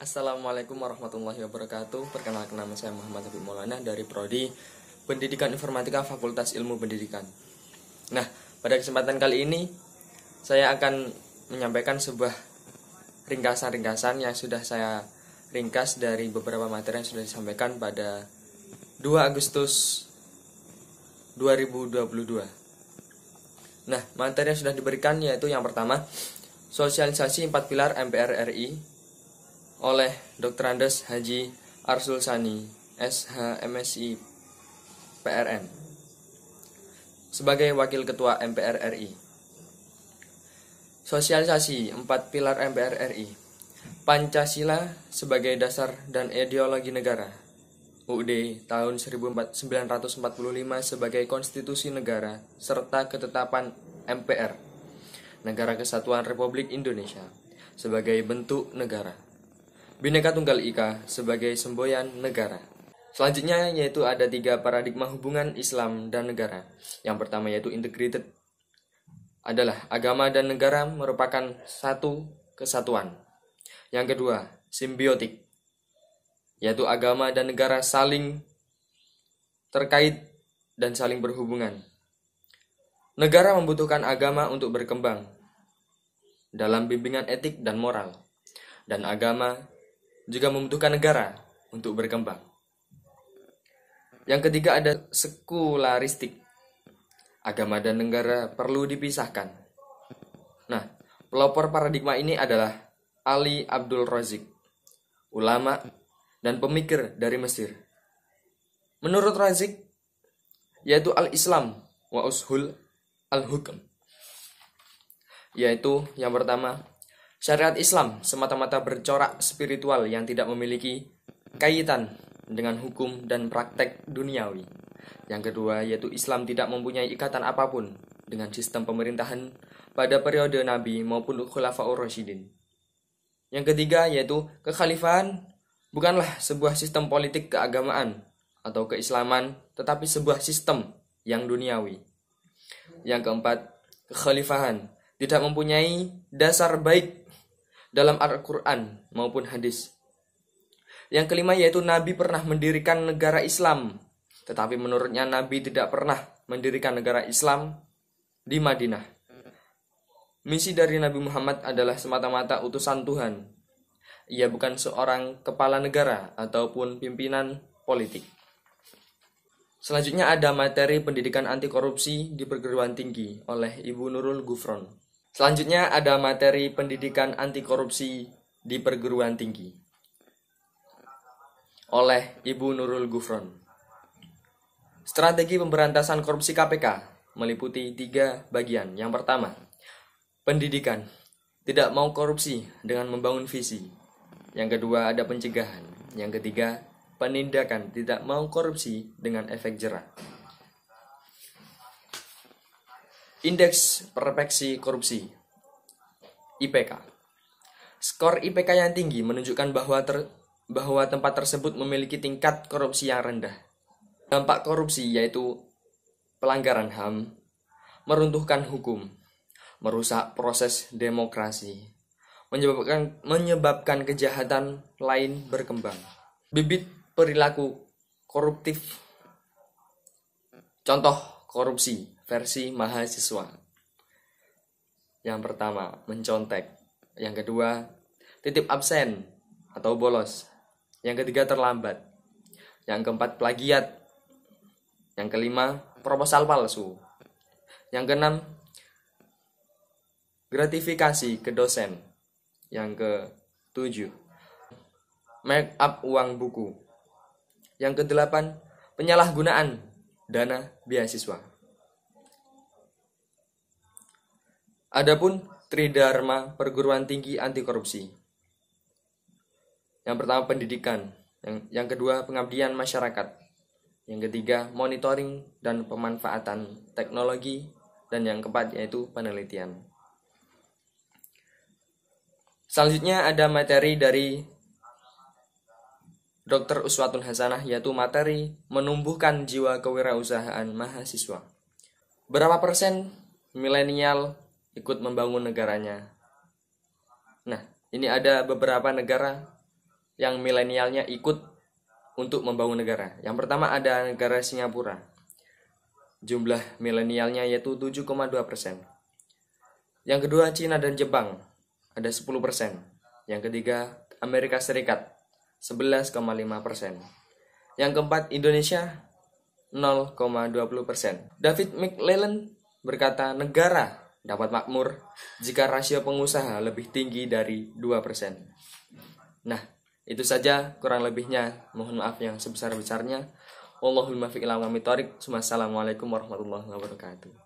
Assalamualaikum warahmatullahi wabarakatuh. Perkenalkan, nama saya Muhammad Habib Maulana dari Prodi Pendidikan Informatika Fakultas Ilmu Pendidikan. Nah, pada kesempatan kali ini saya akan menyampaikan sebuah ringkasan-ringkasan yang sudah saya ringkas dari beberapa materi yang sudah disampaikan pada 2 Agustus 2022. Nah, materi yang sudah diberikan yaitu yang pertama, sosialisasi 4 pilar MPR RI oleh Dr. Andes Haji Arsul Sani, SH MSI PRN, sebagai Wakil Ketua MPR RI. Sosialisasi 4 pilar MPR RI. Pancasila sebagai dasar dan ideologi negara. UUD tahun 1945 sebagai konstitusi negara serta ketetapan MPR, Negara Kesatuan Republik Indonesia, sebagai bentuk negara. Bhinneka Tunggal Ika sebagai semboyan negara. Selanjutnya yaitu ada 3 paradigma hubungan Islam dan negara. Yang pertama yaitu integrated, adalah agama dan negara merupakan satu kesatuan. Yang kedua, simbiotik, yaitu agama dan negara saling terkait dan saling berhubungan. Negara membutuhkan agama untuk berkembang dalam bimbingan etik dan moral, dan agama juga membutuhkan negara untuk berkembang. Yang ketiga ada sekularistik. Agama dan negara perlu dipisahkan. Nah, pelopor paradigma ini adalah Ali Abdul Razik, ulama dan pemikir dari Mesir. Menurut Razik, yaitu al-Islam wa ushul al-hukm, yaitu yang pertama, syariat Islam semata-mata bercorak spiritual yang tidak memiliki kaitan dengan hukum dan praktek duniawi. Yang kedua, yaitu Islam tidak mempunyai ikatan apapun dengan sistem pemerintahan pada periode Nabi maupun Khulafaur Rasyidin. Yang ketiga, yaitu kekhalifahan bukanlah sebuah sistem politik keagamaan atau keislaman, tetapi sebuah sistem yang duniawi. Yang keempat, kekhalifahan tidak mempunyai dasar baik dalam Al-Quran maupun hadis. Yang kelima yaitu Nabi pernah mendirikan negara Islam, tetapi menurutnya Nabi tidak pernah mendirikan negara Islam di Madinah. Misi dari Nabi Muhammad adalah semata-mata utusan Tuhan. Ia bukan seorang kepala negara ataupun pimpinan politik. Selanjutnya ada materi pendidikan anti korupsi di perguruan tinggi oleh Ibu Nurul Gufron. Selanjutnya ada materi pendidikan anti korupsi di perguruan tinggi oleh Ibu Nurul Gufron. Strategi pemberantasan korupsi KPK meliputi 3 bagian. Yang pertama, pendidikan, tidak mau korupsi dengan membangun visi. Yang kedua ada pencegahan. Yang ketiga, penindakan, tidak mau korupsi dengan efek jerah. Indeks persepsi korupsi IPK. Skor IPK yang tinggi menunjukkan bahwa tempat tersebut memiliki tingkat korupsi yang rendah. Dampak korupsi yaitu pelanggaran HAM, meruntuhkan hukum, merusak proses demokrasi, menyebabkan kejahatan lain berkembang. Bibit perilaku koruptif. Contoh korupsi versi mahasiswa. Yang pertama, mencontek. Yang kedua, titip absen atau bolos. Yang ketiga, terlambat. Yang keempat, plagiat. Yang kelima, proposal palsu. Yang keenam, gratifikasi ke dosen. Yang ketujuh, make up uang buku. Yang kedelapan, penyalahgunaan dana beasiswa. Adapun Tridharma Perguruan Tinggi Anti Korupsi. Yang pertama pendidikan, yang kedua pengabdian masyarakat, yang ketiga monitoring dan pemanfaatan teknologi, dan yang keempat yaitu penelitian. Selanjutnya ada materi dari Dr. Uswatun Hasanah, yaitu materi menumbuhkan jiwa kewirausahaan mahasiswa. Berapa persen milenial ikut membangun negaranya? Nah, ini ada beberapa negara yang milenialnya ikut untuk membangun negara. Yang pertama ada negara Singapura. Jumlah milenialnya yaitu 7,2%. Yang kedua Cina dan Jepang, ada 10%. Yang ketiga Amerika Serikat, 11,5%. Yang keempat Indonesia, 0,20%. David McClelland berkata negara dapat makmur jika rasio pengusaha lebih tinggi dari 2%. Nah, itu saja kurang lebihnya. Mohon maaf yang sebesar-besarnya. Wallahul muwaffiq ila aqwamit thoriq. Wassalamualaikum warahmatullahi wabarakatuh.